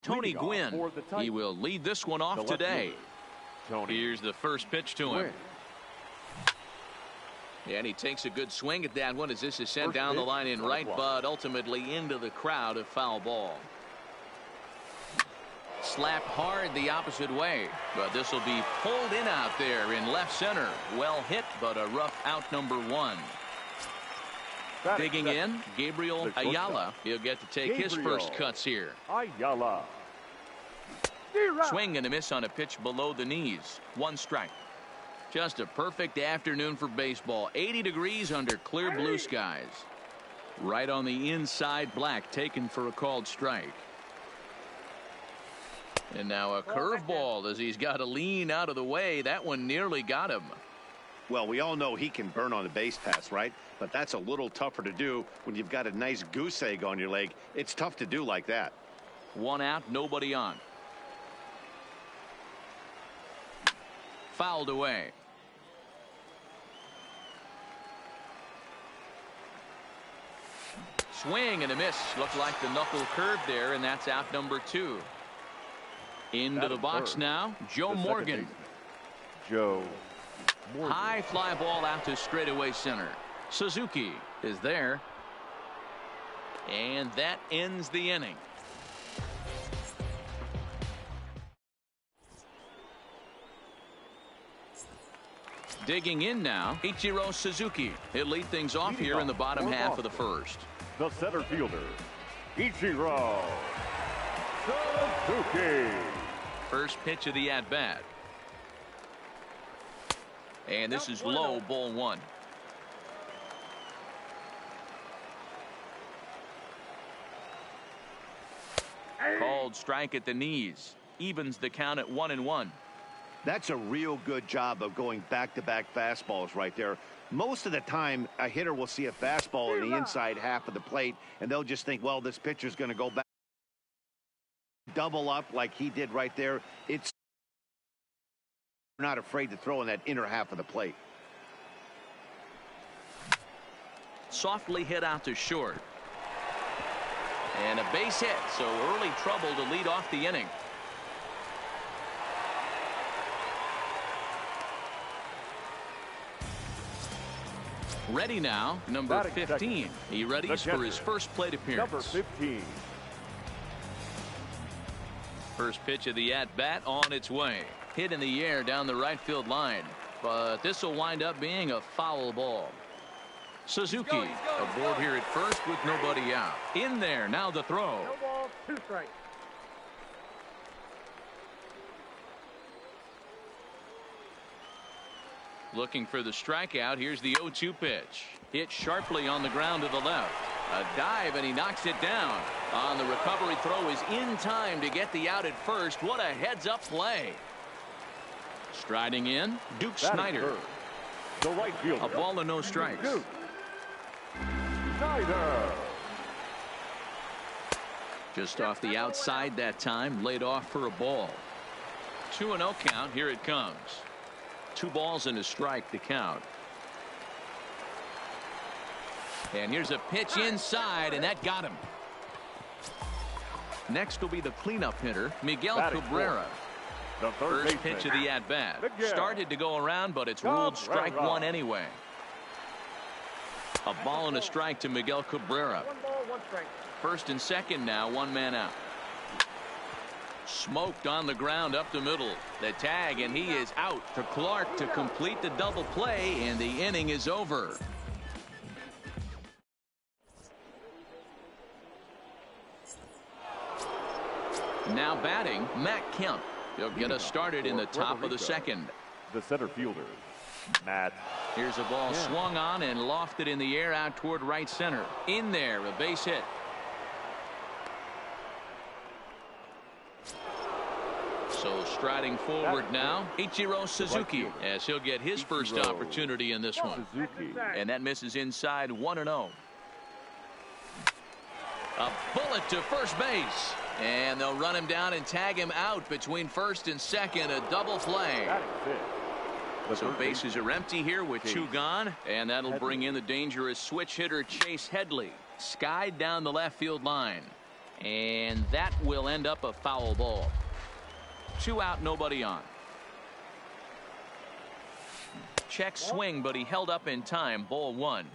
Tony Gwynn. He will lead this one off today. Here's the first pitch to him. And he takes a good swing at that one as this is sent down the line in right, but ultimately into the crowd, a foul ball. Slapped hard the opposite way, but this will be pulled in out there in left center. Well hit, but a rough out, number one. Digging in, Gabriel Ayala. He'll get to take his first cuts here. Ayala. Swing and a miss on a pitch below the knees. One strike. Just a perfect afternoon for baseball. 80 degrees under clear blue skies. Right on the inside, Black taken for a called strike. And now a curveball as he's got to lean out of the way. That one nearly got him. Well, we all know he can burn on the base pass, right? But that's a little tougher to do when you've got a nice goose egg on your leg. It's tough to do like that. One out, nobody on. Fouled away. Swing and a miss. Looked like the knuckle curve there, and that's out number two. Into the box now, Joe Morgan. Joe Morgan. High fly ball out to straightaway center. Suzuki is there. And that ends the inning. Digging in now, Ichiro Suzuki. He'll lead things off here in the bottom half of the first. The center fielder, Ichiro Suzuki. First pitch of the at-bat. And this is low, ball one. Called strike at the knees. Evens the count at 1-1. That's a real good job of going back-to-back fastballs right there. Most of the time, a hitter will see a fastball in the inside half of the plate, and they'll just think, well, this pitcher's going to go back. Double up like he did right there. It's not afraid to throw in that inner half of the plate. Softly hit out to short. And a base hit, so early trouble to lead off the inning. Ready now, number 15. He readies for his first plate appearance. Number 15. First pitch of the at-bat on its way. Hit in the air down the right field line. But this will wind up being a foul ball. Suzuki aboard here at first with nobody out. In there, now the throw. No ball, two strikes. Looking for the strikeout. Here's the 0-2 pitch. Hit sharply on the ground to the left. A dive, and he knocks it down. On the recovery throw is in time to get the out at first. What a heads-up play. Striding in, Duke Snider. The right fielder. A ball and no strikes. Duke Snider. Just off the outside that time, laid off for a ball. 2-0 count. Here it comes. 2 balls and a strike to count. And here's a pitch inside, and that got him. Next will be the cleanup hitter, Miguel Cabrera. The first pitch of the at-bat. Started to go around, but it's ruled strike one anyway. A ball and a strike to Miguel Cabrera. 1 ball, 1 strike. First and second now, 1 man out. Smoked on the ground up the middle. The tag, and he is out to Clark to complete the double play, and the inning is over. Now batting, Matt Kemp. He'll get us started in the top of the second. The center fielder, Matt. Here's a ball swung on and lofted in the air out toward right center. In there, a base hit. So striding forward now, Ichiro Suzuki, as he'll get his first opportunity in this one. And that misses inside 1-0. A bullet to first base. And they'll run him down and tag him out between first and second. A double play. So bases are empty here with 2 gone. And that'll bring in the dangerous switch hitter Chase Headley. Skied down the left field line. And that will end up a foul ball. 2 out, nobody on. Check swing, but he held up in time. Ball 1.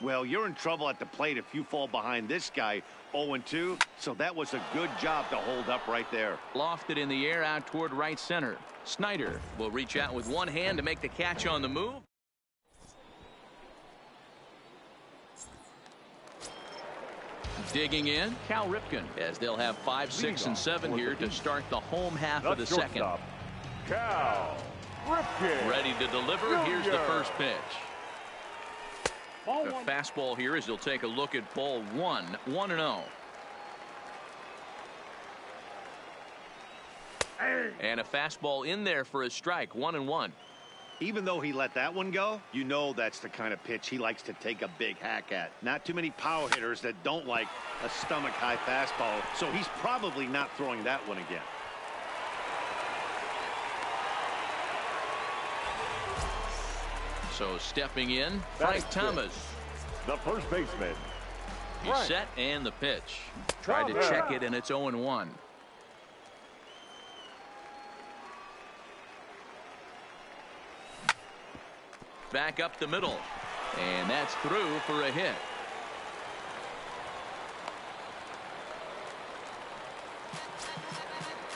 Well, you're in trouble at the plate if you fall behind this guy 0-2. So that was a good job to hold up right there. Lofted in the air out toward right center. Snyder will reach out with one hand to make the catch on the move. Digging in, Cal Ripken, as they'll have 5, 6, and 7 here to start the home half of the second. Cal Ripken. Ready to deliver. Here's the first pitch. A fastball here as he'll take a look at ball 1, 1-0. And a fastball in there for a strike, 1-1. Even though he let that one go, you know that's the kind of pitch he likes to take a big hack at. Not too many power hitters that don't like a stomach-high fastball, so he's probably not throwing that one again. So stepping in, Frank Thomas. The first baseman. He's set and the pitch. Tried to check it, and it's 0-1. Back up the middle, and that's through for a hit.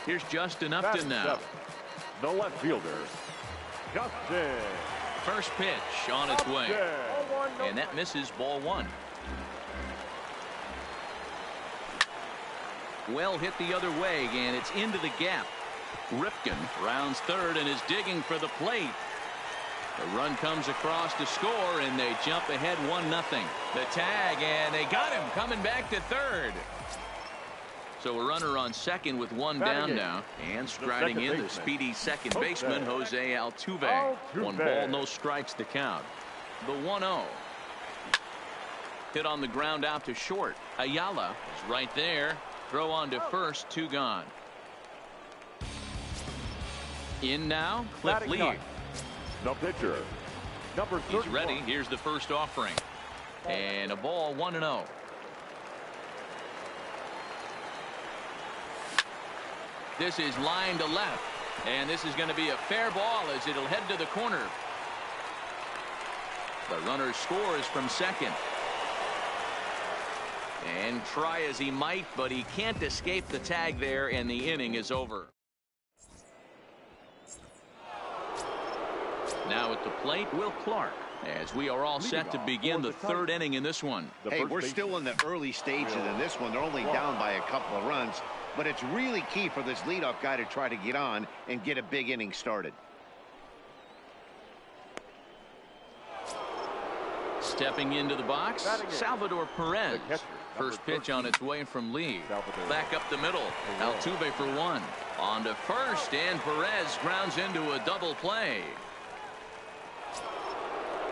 Here's Justin Upton now. The left fielder, Justin. First pitch on its way, and that misses, ball 1. Well hit the other way, and it's into the gap. Ripken rounds third and is digging for the plate. The run comes across to score, and they jump ahead 1-0. The tag, and they got him coming back to third. So a runner on second with one down now, and striding in the speedy second baseman, Jose Altuve. 1 ball, no strikes to count. The 1-0. Hit on the ground out to short. Ayala is right there. Throw on to first, 2 gone. In now, Cliff Lee. The pitcher, number 31. He's ready. Here's the first offering. And a ball, 1-0. This is line to left. And this is going to be a fair ball as it'll head to the corner. The runner scores from second. And try as he might, but he can't escape the tag there, and the inning is over. Now at the plate, Will Clark, as we are all set to begin the third inning in this one. Hey, we're still in the early stages in this one. They're only down by a couple of runs, but it's really key for this leadoff guy to try to get on and get a big inning started. Stepping into the box, Salvador Perez. First pitch on its way from Lee. Back up the middle. Altuve for 1. On to first, and Perez grounds into a double play.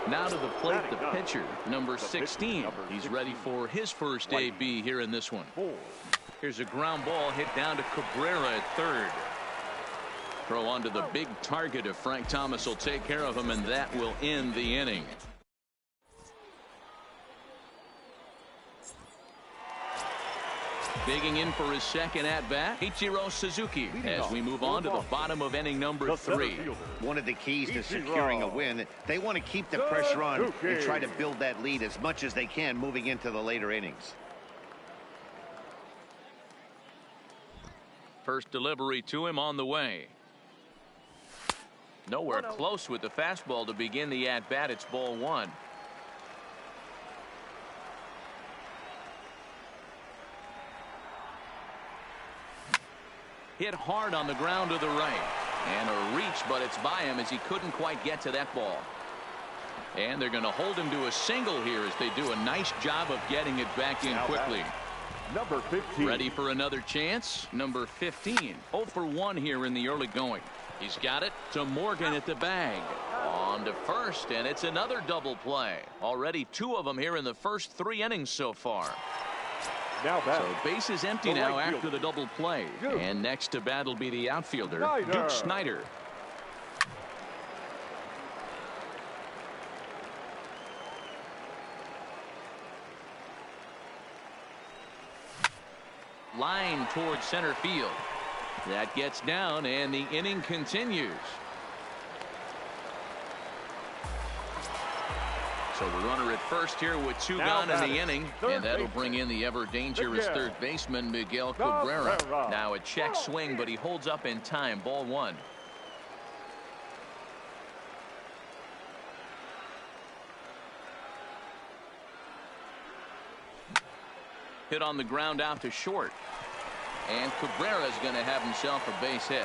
Now to the plate, the pitcher, number 16. He's ready for his first AB here in this one. Here's a ground ball hit down to Cabrera at third. Throw onto the big target if Frank Thomas will take care of him, and that will end the inning. Digging in for his second at-bat, Ichiro Suzuki, as we move on to the bottom of inning number 3. One of the keys to securing a win, they want to keep the pressure on and try to build that lead as much as they can moving into the later innings. First delivery to him on the way. Nowhere close with the fastball to begin the at-bat. It's ball 1. Hit hard on the ground to the right. And a reach, but it's by him as he couldn't quite get to that ball. And they're going to hold him to a single here as they do a nice job of getting it back in quickly. Number 15. Ready for another chance. Number 15. 0 for 1 here in the early going. He's got it to Morgan at the bag. On to first, and it's another double play. Already 2 of them here in the first 3 innings so far. So base is empty now after the double play. And next to bat will be the outfielder, Duke Snyder. line towards center field. That gets down, and the inning continues. So the runner at first here with 2 gone in the inning, and that'll bring in the ever dangerous third baseman Miguel Cabrera. Now a check swing, but he holds up in time. Ball 1. Hit on the ground out to short, and Cabrera is going to have himself a base hit.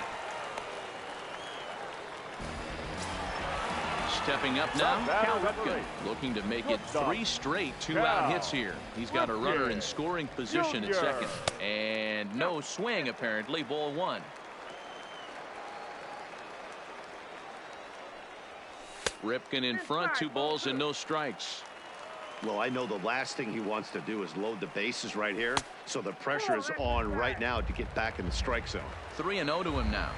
Stepping up now, Cal Ripken, looking to make it 3 straight 2-out hits here. He's got a runner in scoring position at second, and no swing apparently. Ball 1. Ripken in front, 2 balls and no strikes. Well, I know the last thing he wants to do is load the bases right here, so the pressure is on right now to get back in the strike zone. 3-0 to him now.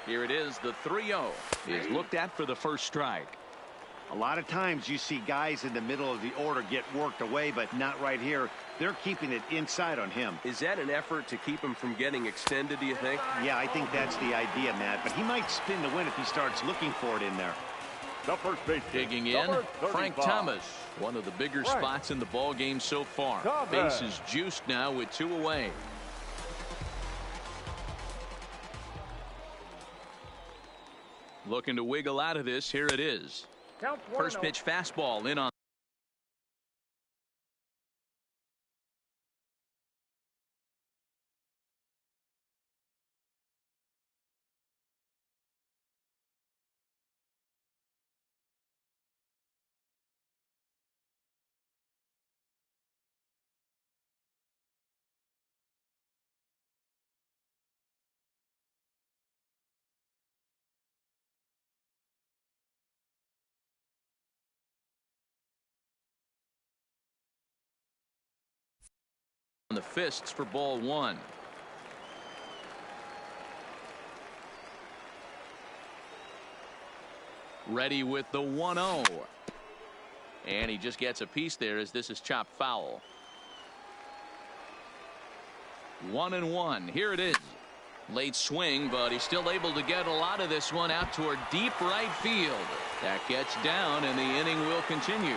Here it is, the 3-0 is looked at for the first strike. A lot of times you see guys in the middle of the order get worked away, but not right here. They're keeping it inside on him. Is that an effort to keep him from getting extended, do you think? Yeah, I think that's the idea, Matt, but he might spin the win if he starts looking for it in there. The first base digging in, Frank Thomas, one of the bigger spots in the ball game so far. Base is juiced now with 2 away. Looking to wiggle out of this. Here it is. First pitch fastball in on. The fists for ball 1. Ready with the 1-0. And he just gets a piece there as this is chopped foul. 1-1. Here it is. Late swing, but he's still able to get a lot of this one out toward deep right field. That gets down, and the inning will continue.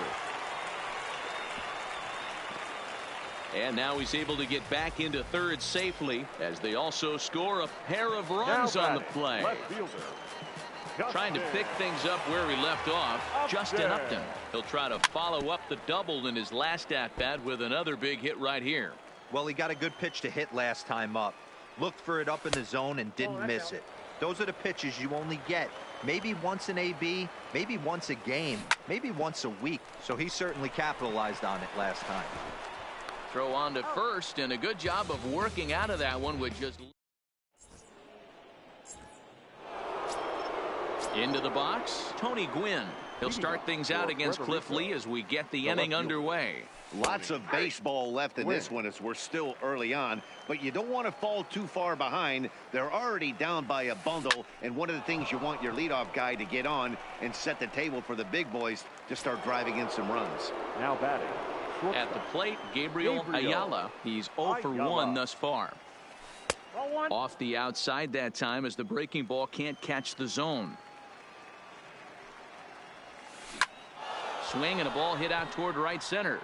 And now he's able to get back into third safely as they also score a pair of runs on the play. Trying to pick things up where he left off. Justin Upton. He'll try to follow up the double in his last at-bat with another big hit right here. Well, he got a good pitch to hit last time up. Looked for it up in the zone and didn't miss it. Those are the pitches you only get maybe once in AB, maybe once a game, maybe once a week. So he certainly capitalized on it last time. Throw on to first, and a good job of working out of that one with just into the box. Tony Gwynn. He'll start things out against Cliff Lee as we get the inning underway. Lots of baseball left in this one as we're still early on, but you don't want to fall too far behind. They're already down by a bundle, and one of the things you want your leadoff guy to get on and set the table for the big boys to start driving in some runs. Now batting. At the plate, Gabriel Ayala. He's 0 for 1 thus far. Off the outside that time as the breaking ball can't catch the zone. Swing and a ball hit out toward right center.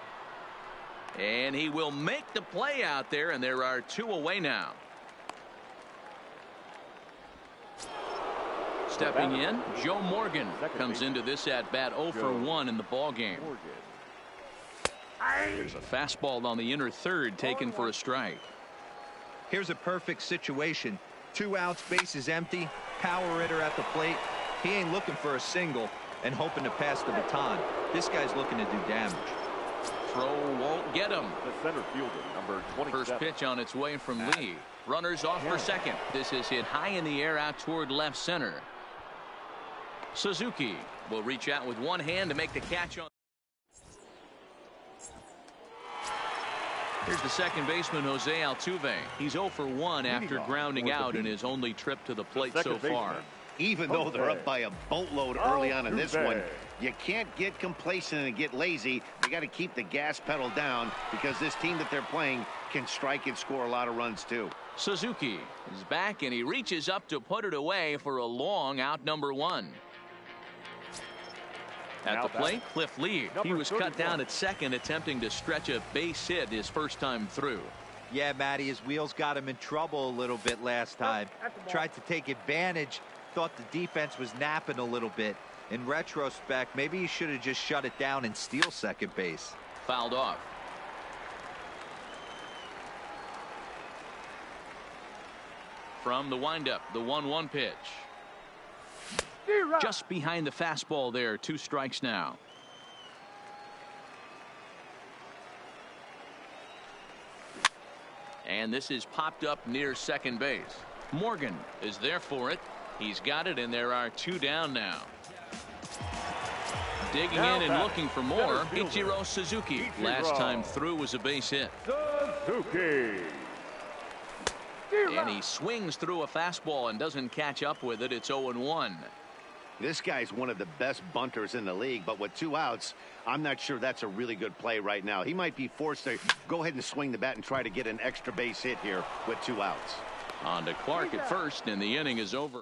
And he will make the play out there, and there are 2 away now. Stepping in, Joe Morgan comes into this at bat 0 for 1 in the ball game. There's a fastball on the inner third taken for a strike. Here's a perfect situation. 2 outs, bases empty, power hitter at the plate. He ain't looking for a single and hoping to pass the baton. This guy's looking to do damage. Throw won't get him. The center fielder, number 27. First pitch on its way from Lee. Runners off for second. This is hit high in the air out toward left center. Suzuki will reach out with one hand to make the catch on. Here's the second baseman, Jose Altuve. He's 0 for 1 after grounding out in his only trip to the plate so far. Even though they're up by a boatload early on in this one, you can't get complacent and get lazy. They got to keep the gas pedal down because this team that they're playing can strike and score a lot of runs too. Suzuki is back, and he reaches up to put it away for a long out, number 1. At the plate, Cliff Lee. He was cut down at second, attempting to stretch a base hit his first time through. Yeah, Matty, his wheels got him in trouble a little bit last time. Tried to take advantage, thought the defense was napping a little bit. In retrospect, maybe he should have just shut it down and steal second base. Fouled off. From the windup, the 1-1 pitch. Just behind the fastball there. 2 strikes now. And this is popped up near second base. Morgan is there for it. He's got it, and there are 2 down now. Digging in and looking for more, Ichiro Suzuki. Last time through was a base hit. Suzuki. And he swings through a fastball and doesn't catch up with it. It's 0-1. This guy's one of the best bunters in the league, but with 2 outs, I'm not sure that's a really good play right now. He might be forced to go ahead and swing the bat and try to get an extra base hit here with 2 outs. On to Clark at first, and the inning is over.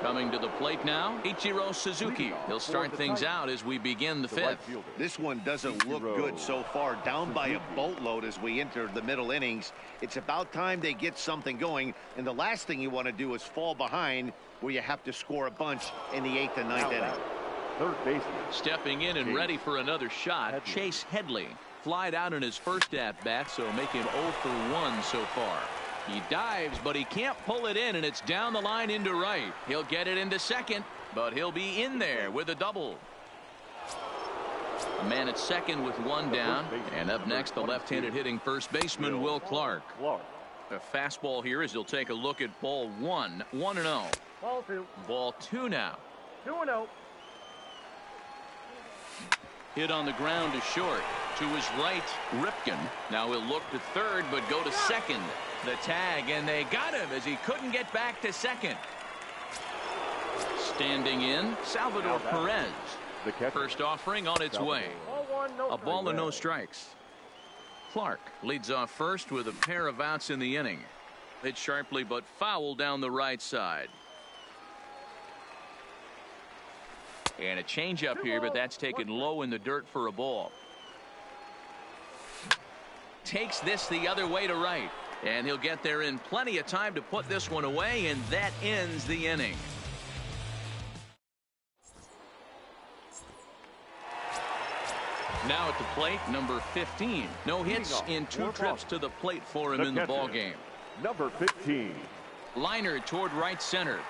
Coming to the plate now, Ichiro Suzuki. He'll start things out as we begin the 5th. This one doesn't look good so far. Down by a boatload as we enter the middle innings. It's about time they get something going, and the last thing you want to do is fall behind where you have to score a bunch in the 8th and 9th inning. Third baseman. Stepping in and ready for another shot, Chase Headley. Flied out in his first at-bat, so make him 0 for 1 so far. He dives, but he can't pull it in, and it's down the line into right. He'll get it into second, but he'll be in there with a double. A man at second with 1 down, and up next, the left-handed hitting first baseman, Will Clark. A fastball here as he'll take a look at ball 1, 1-0. Ball 2. Ball 2 now. 2-0. Hit on the ground to short. To his right, Ripken. Now he'll look to third, but go to second. The tag, and they got him as he couldn't get back to second. Standing in, Salvador Perez. First offering on its way. A ball and no strikes. Clark leads off first with a pair of outs in the inning. Hit sharply but foul down the right side. And a changeup here, but that's taken low in the dirt for a ball. Takes this the other way to right. And he'll get there in plenty of time to put this one away, and that ends the inning. Now at the plate, number 15. No hits in 2 trips to the plate for him in the ballgame. Number 15. Liner toward right center.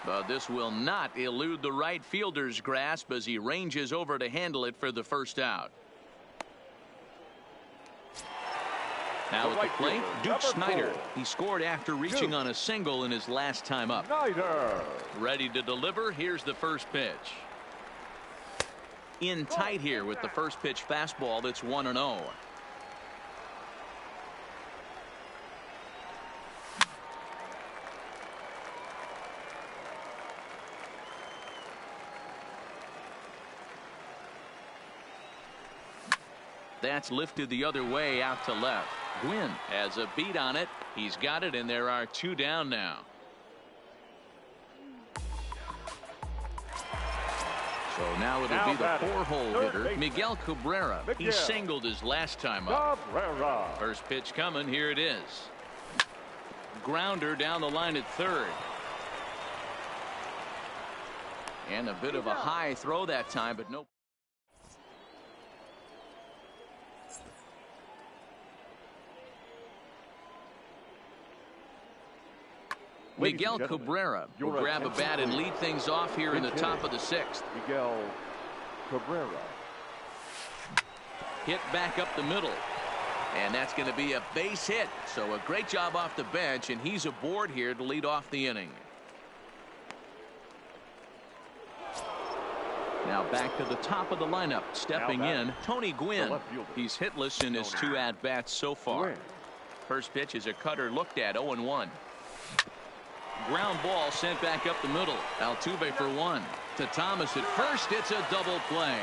But this will not elude the right fielder's grasp as he ranges over to handle it for the first out. Now at the plate, Duke Snider. He scored after reaching on a single in his last time up. Ready to deliver. Here's the first pitch. In tight here with the first pitch fastball. That's 1-0. That's lifted the other way out to left. Gwynn has a beat on it. He's got it, and there are 2 down now. So now it'll be the 4-hole hitter, Miguel Cabrera. He singled his last time up. First pitch coming. Here it is. Grounder down the line at third. And a bit of a high throw that time, but no. Miguel Cabrera will grab a bat and lead things off here in the top of the 6th. Miguel Cabrera. Hit back up the middle. And that's going to be a base hit. So a great job off the bench, and he's aboard here to lead off the inning. Now back to the top of the lineup. Stepping in, Tony Gwynn. He's hitless in his 2 at-bats so far. First pitch is a cutter looked at, 0-1. Ground ball sent back up the middle. Altuve for one. To Thomas at first. It's a double play.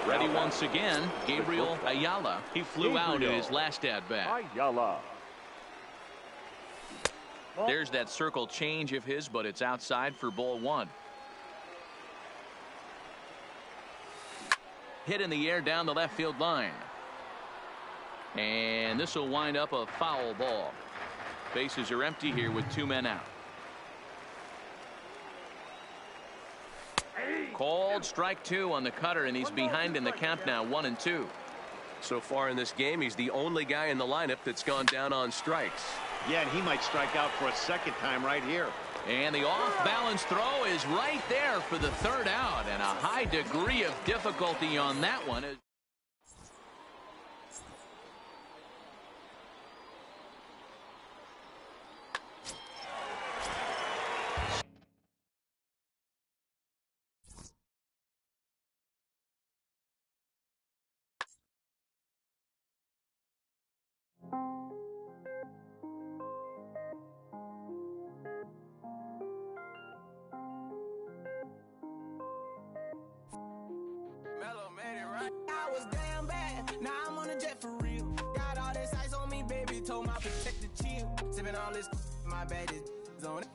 Ready once again, Gabriel Ayala. He flew out in his last at-bat. Ayala. There's that circle change of his, but it's outside for ball one. Hit in the air down the left field line. And this will wind up a foul ball. Bases are empty here with 2 men out. Called strike 2 on the cutter, and he's behind in the count now, 1-2. So far in this game, he's the only guy in the lineup that's gone down on strikes. Yeah, and he might strike out for a second time right here. And the off-balance throw is right there for the 3rd out, and a high degree of difficulty on that one. I was damn bad, now I'm on a jet for real. Got all this ice on me, baby, told my protector chill. Sipping all this, my bad is on it.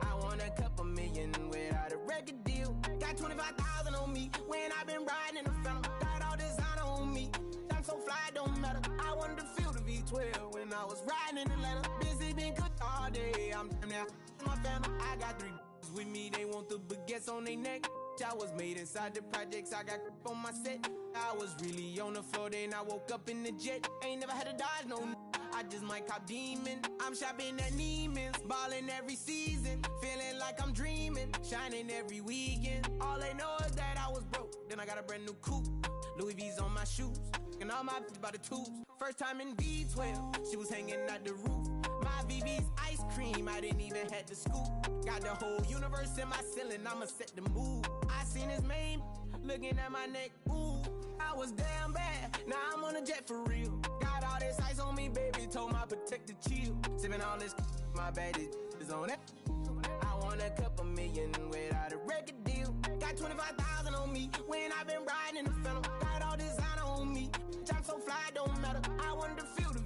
I want a couple million without a record deal. Got 25,000 on me when I've been riding in the phantom. Got all designer on me, I'm so fly, don't matter. I wanted to feel the V12 when I was riding in the ladder. Busy been cooked all day, I'm now my family. I got 3 with me, they want the baguettes on their neck. I was made inside the projects, I got on my set. I was really on the floor, then I woke up in the jet. Ain't never had to dodge, no. I just might cop demon. I'm shopping at Neiman's, balling every season. Feeling like I'm dreaming, shining every weekend. All they know is that I was broke, then I got a brand new coupe. Louis V's on my shoes, and all my by the tubes. First time in V12, she was hanging out the roof. My VV's ice cream, I didn't even have to scoop. Got the whole universe in my ceiling, I'ma set the mood. I seen his main, looking at my neck, ooh. I was damn bad, now I'm on a jet for real. Got all this ice on me, baby, told my protector chill. Sipping all this, my bad is on it. I want a couple million without a record deal. Got 25,000 on me when I've been riding in the phantom. Got all designer on me, I'm so fly, don't matter. I wanted to feel the